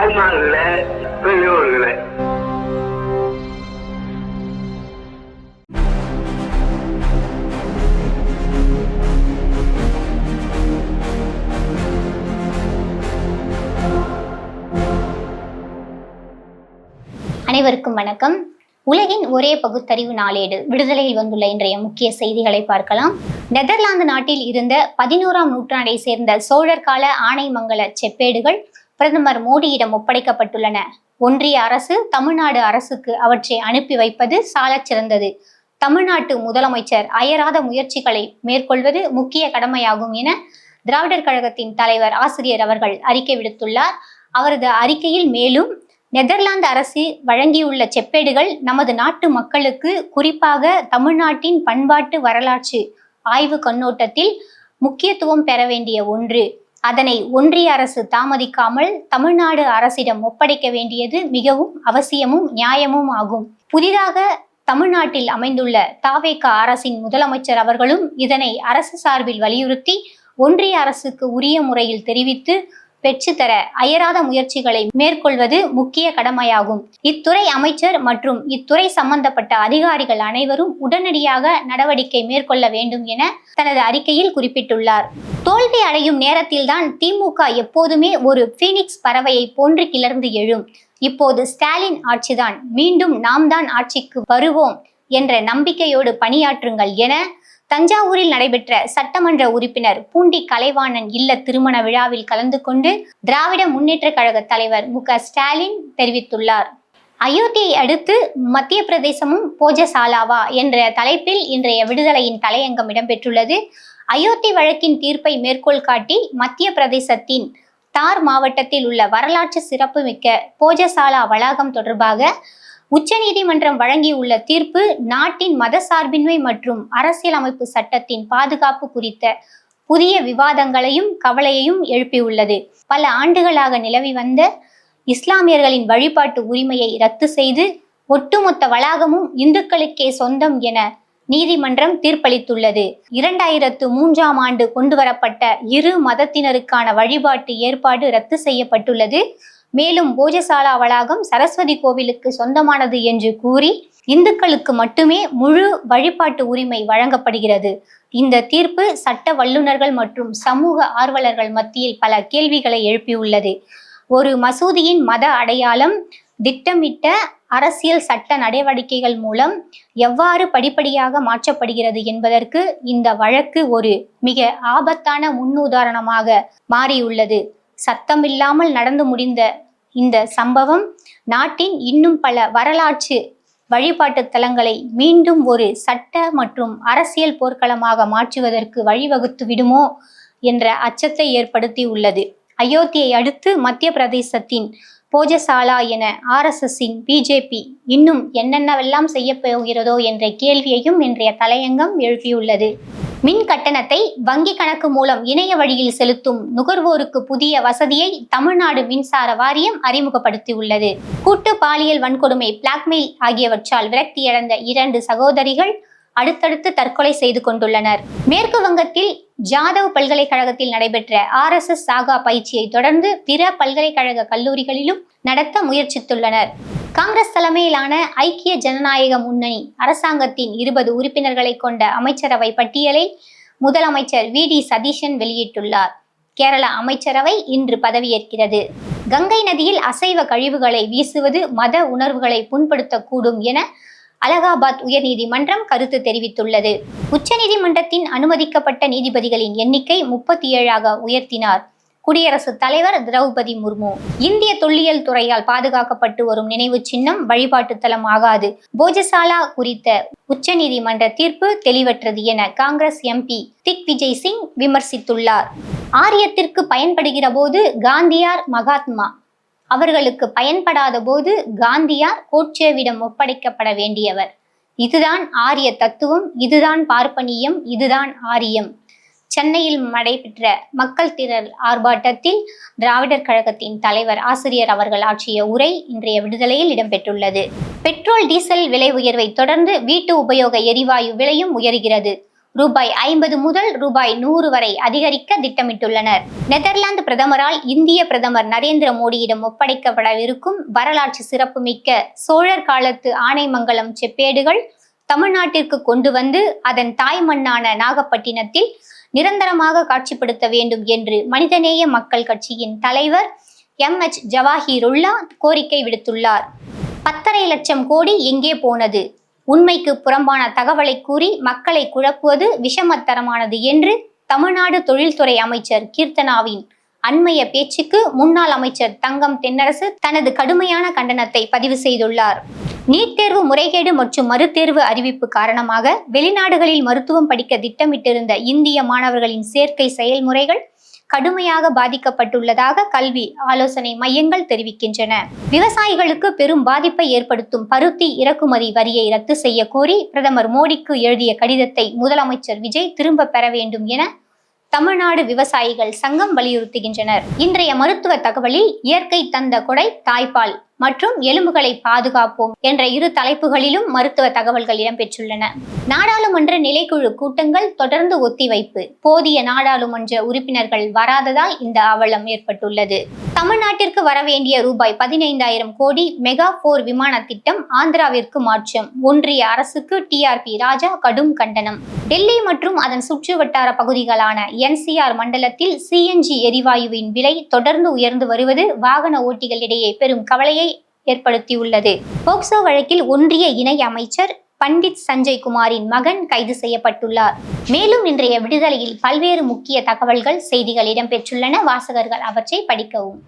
பெருமாள்ல பெரியோர்களே, அனைவருக்கும் வணக்கம். உலகின் ஒரே பகுத்தறிவு நாளேடு விடுதலையில் வந்துள்ள இன்றைய முக்கிய செய்திகளை பார்க்கலாம். நெதர்லாந்து நாட்டில் இருந்த 11ஆம் நூற்றாண்டை சேர்ந்த சோழர் கால ஆனைமங்கல செப்பேடுகள் பிரதமர் மோடியிடம் ஒப்படைக்கப்பட்டுள்ளன. ஒன்றிய அரசு தமிழ்நாடு அரசுக்கு அவற்றை அனுப்பி வைப்பது சாலச் சிறந்தது. தமிழ்நாட்டு முதலமைச்சர் அயராத முயற்சிகளை மேற்கொள்வது முக்கிய கடமையாகும் என திராவிடர் கழகத்தின் தலைவர் ஆசிரியர் அவர்கள் அறிக்கை விடுத்துள்ளார். அவரது அறிக்கையில் மேலும், நெதர்லாந்து அரசு வழங்கியுள்ள செப்பேடுகள் நமது நாட்டு மக்களுக்கு, குறிப்பாக தமிழ்நாட்டின் பண்பாட்டு வரலாற்று ஆய்வு கண்ணோட்டத்தில் முக்கியத்துவம் பெற வேண்டிய ஒன்று. அதனை ஒன்றிய அரசு தாமதிக்காமல் தமிழ்நாடு அரசிடம் ஒப்படைக்க வேண்டியது மிகவும் அவசியமும் நியாயமும் ஆகும். புதிதாக தமிழ்நாட்டில் அமைந்துள்ள தவேக அரசின் முதலமைச்சர் அவர்களும் இதனை அரசு சார்பில் வலியுறுத்தி ஒன்றிய அரசுக்கு உரிய முறையில் தெரிவித்து பெற்றுத்தர அயராத முயற்சிகளை மேற்கொள்வது முக்கிய கடமையாகும். இத்துறை அமைச்சர் மற்றும் இத்துறை சம்பந்தப்பட்ட அதிகாரிகள் அனைவரும் உடனடியாக நடவடிக்கை மேற்கொள்ள வேண்டும் என தனது அறிக்கையில் குறிப்பிட்டுள்ளார். தோல்வி அடையும் நேரத்தில்தான் திமுக எப்போதுமே ஒரு பீனிக்ஸ் பறவையை போன்று கிளர்ந்து எழும். இப்போது ஸ்டாலின் ஆட்சிதான், மீண்டும் நாம் தான் ஆட்சிக்கு வருவோம் என்ற நம்பிக்கையோடு பணியாற்றுங்கள் என தஞ்சாவூரில் நடைபெற்ற சட்டமன்ற உறுப்பினர் பூண்டி கலைவாணன் இல்ல திருமண விழாவில் கலந்து கொண்டு திராவிட முன்னேற்ற கழக தலைவர் மு.க. ஸ்டாலின் தெரிவித்துள்ளார். அயோத்தியை அடுத்து மத்திய பிரதேசமும் போஜசாலாவா என்ற தலைப்பில் இன்றைய விடுதலையின் தலையங்கம் இடம்பெற்றுள்ளது. அயோத்தி வழக்கின் தீர்ப்பை மேற்கோள் காட்டி மத்திய பிரதேசத்தின் தார் மாவட்டத்தில் உள்ள வரலாற்று சிறப்புமிக்க போஜசாலா வளாகம் தொடர்பாக உச்சநீதிமன்றம் வழங்கியுள்ள தீர்ப்பு நாட்டின் மதசார்பின்மை மற்றும் அரசியலமைப்பு சட்டத்தின் பாதுகாப்பு குறித்த புதிய விவாதங்களையும் கவலையையும் எழுப்பியுள்ளது. பல ஆண்டுகளாக நிலவி வந்த இஸ்லாமியர்களின் வழிபாட்டு உரிமையை ரத்து செய்து ஒட்டுமொத்த வளாகமும் இந்துக்களுக்கே சொந்தம் என நீதிமன்றம் தீர்ப்பளித்துள்ளது. 2003ஆம் ஆண்டு கொண்டுவரப்பட்ட இரு மதத்தினருக்கான வழிபாட்டு ஏற்பாடு ரத்து செய்யப்பட்டுள்ளது. மேலும் போஜசாலா வளாகம் சரஸ்வதி கோவிலுக்கு சொந்தமானது என்று கூறி இந்துக்களுக்கு மட்டுமே முழு வழிபாட்டு உரிமை வழங்கப்படுகிறது. இந்த தீர்ப்பு சட்ட வல்லுநர்கள் மற்றும் சமூக ஆர்வலர்கள் மத்தியில் பல கேள்விகளை எழுப்பியுள்ளது. ஒரு மசூதியின் மத அடையாளம் திட்டமிட்ட அரசியல் சட்ட நடவடிக்கைகள் மூலம் எவ்வாறு படிப்படியாக மாற்றப்படுகிறது என்பதற்கு இந்த வழக்கு ஒரு மிக ஆபத்தான முன்னுதாரணமாக மாறியுள்ளது. சத்தமில்லாமல் நடந்து முடிந்த இந்த சம்பவம் நாட்டின் இன்னும் பல வரலாற்று வழிபாட்டு தலங்களை மீண்டும் ஒரு சட்ட மற்றும் அரசியல் போர்க்களமாக மாற்றுவதற்கு வழிவகுத்து விடுமோ என்ற அச்சத்தை ஏற்படுத்தி உள்ளது. அயோத்தியை அடுத்து மத்திய பிரதேசத்தின் போஜசாலா என RSSின் பிஜேபி இன்னும் என்னென்னவெல்லாம் செய்ய போகிறதோ என்ற கேள்வியையும் இன்றைய தலையங்கம் எழுப்பியுள்ளது. மின் கட்டணத்தை வங்கி கணக்கு மூலம் இணைய வழியில் செலுத்தும் நுகர்வோருக்கு புதிய வசதியை தமிழ்நாடு மின்சார வாரியம் அறிமுகப்படுத்தியுள்ளது. கூட்டு பாலியல் வன்கொடுமை, பிளாக்மெயில் ஆகியவற்றால் விரக்தியடைந்த 2 சகோதரிகள் அடுத்தடுத்து தற்கொலை செய்து கொண்டுள்ளனர். மேற்கு வங்கத்தில் ஜாதவ் பல்கலைக்கழகத்தில் நடைபெற்ற RSS சாகா பயிற்சியை தொடர்ந்து பிற பல்கலைக்கழக கல்லூரிகளிலும் நடத்த முயற்சித்துள்ளனர். காங்கிரஸ் தலைமையிலான ஐக்கிய ஜனநாயக முன்னணி அரசாங்கத்தின் 20 உறுப்பினர்களை கொண்ட அமைச்சரவை பட்டியலை முதலமைச்சர் VD சதீஷன் வெளியிட்டுள்ளார். கேரள அமைச்சரவை இன்று பதவியேற்கிறது. கங்கை நதியில் அசைவ கழிவுகளை வீசுவது மத உணர்வுகளை புண்படுத்தக்கூடும் என அலகாபாத் உயர்நீதிமன்றம் கருத்து தெரிவித்துள்ளது. உச்சநீதிமன்றத்தின் அனுமதிக்கப்பட்ட நீதிபதிகளின் எண்ணிக்கை 37ஆக உயர்த்தினார் குடியரசுத் தலைவர் திரௌபதி முர்மு. இந்திய தொல்லியல் துறையால் பாதுகாக்கப்பட்டு வரும் நினைவு சின்னம் வழிபாட்டு தலம் ஆகாது. போஜசாலா குறித்த உச்சநீதிமன்ற தீர்ப்பு தெளிவற்றது என காங்கிரஸ் MP திக்விஜய் சிங் விமர்சித்துள்ளார். ஆரியத்திற்கு பயன்படுகிற போது காந்தியார் மகாத்மா, அவர்களுக்கு பயன்படாத போது காந்தியார் கோட்சேவிடம் ஒப்படைக்கப்பட வேண்டியவர். இதுதான் ஆரிய தத்துவம், இதுதான் பார்ப்பனியம், இதுதான் ஆரியம். சென்னையில் நடைபெற்ற மக்கள் திரள் ஆர்ப்பாட்டத்தில் திராவிடர் கழகத்தின் தலைவர் ஆசிரியர் அவர்கள் ஆற்றிய உரை இன்றைய விடுதலையில் இடம்பெற்றுள்ளது. பெட்ரோல் டீசல் விலை உயர்வை தொடர்ந்து வீட்டு உபயோக எரிவாயு விலையும் உயர்கிறது. ரூபாய் 50 முதல் ரூபாய் 100 வரை அதிகரிக்க திட்டமிட்டுள்ளனர். நெதர்லாந்து பிரதமரால் இந்திய பிரதமர் நரேந்திர மோடியிடம் ஒப்படைக்கப்படவிருக்கும் வரலாற்று சிறப்புமிக்க சோழர் காலத்து ஆனைமங்கலம் செப்பேடுகள் தமிழ்நாட்டிற்கு கொண்டு வந்து அதன் தாய் மண்ணான நாகப்பட்டினத்தில் நிரந்தரமாக காட்சிப்படுத்த வேண்டும் என்று மனிதநேய மக்கள் கட்சியின் தலைவர் MH ஜவாஹிருல்லா கோரிக்கை விடுத்துள்ளார். 10.5 லட்சம் கோடி எங்கே போனது? உண்மைக்கு புறம்பான தகவலை கூறி மக்களை குழப்புவது விஷமத்தரமானது என்று தமிழ்நாடு தொழில்துறை அமைச்சர் கீர்த்தனாவின் அண்மைய பேச்சுக்கு முன்னாள் அமைச்சர் தங்கம் தென்னரசு தனது கடுமையான கண்டனத்தை பதிவு செய்துள்ளார். நீட் தேர்வு முறைகேடு மற்றும் மறுதேர்வு அறிவிப்பு காரணமாக வெளிநாடுகளில் மருத்துவம் படிக்க திட்டமிட்டிருந்த இந்திய மாணவர்களின் சேர்க்கை செயல்முறைகள் கடுமையாக பாதிக்கப்பட்டுள்ளதாக கல்வி ஆலோசனை மையங்கள் தெரிவிக்கின்றன. விவசாயிகளுக்கு பெரும் பாதிப்பை ஏற்படுத்தும் பருத்தி இறக்குமதி வரியை ரத்து செய்ய கோரி பிரதமர் மோடிக்கு எழுதிய கடிதத்தை முதலமைச்சர் விஜய் திரும்ப பெற வேண்டும் என தமிழ்நாடு விவசாயிகள் சங்கம் வலியுறுத்துகின்றனர். இன்றைய மருத்துவ தகவலில் இயற்கை தந்த கொடை தாய்ப்பால் மற்றும் எலும்புகளை பாதுகாப்போம் என்ற 2 தலைப்புகளிலும் மருத்துவ தகவல்கள் இடம்பெற்றுள்ளன. நாடாளுமன்ற நிலைக்குழு கூட்டங்கள் தொடர்ந்து ஒத்திவைப்பு. போதிய நாடாளுமன்ற உறுப்பினர்கள் வராததால் இந்த அவலம் ஏற்பட்டுள்ளது. தமிழ்நாட்டிற்கு வரவேண்டிய ரூபாய் 15,000 கோடி மெகா 4 விமான திட்டம் ஆந்திராவிற்கு மாற்றம். ஒன்றிய அரசுக்கு TRP ராஜா கடும் கண்டனம். டெல்லி மற்றும் அதன் சுற்று வட்டார பகுதிகளான NCR மண்டலத்தில் CNG எரிவாயுவின் விலை தொடர்ந்து உயர்ந்து வருவது வாகன ஓட்டிகளிடையே பெரும் கவலையை ஏற்படுத்தியுள்ளது. போக்சோ வழக்கில் ஒன்றிய இணை அமைச்சர் பண்டிட் சஞ்சய் குமாரின் மகன் கைது செய்யப்பட்டுள்ளார். மேலும் இன்றைய விடுதலையில் பல்வேறு முக்கிய தகவல்கள் செய்திகள் இடம்பெற்றுள்ளன. வாசகர்கள் அவற்றை படிக்கவும்.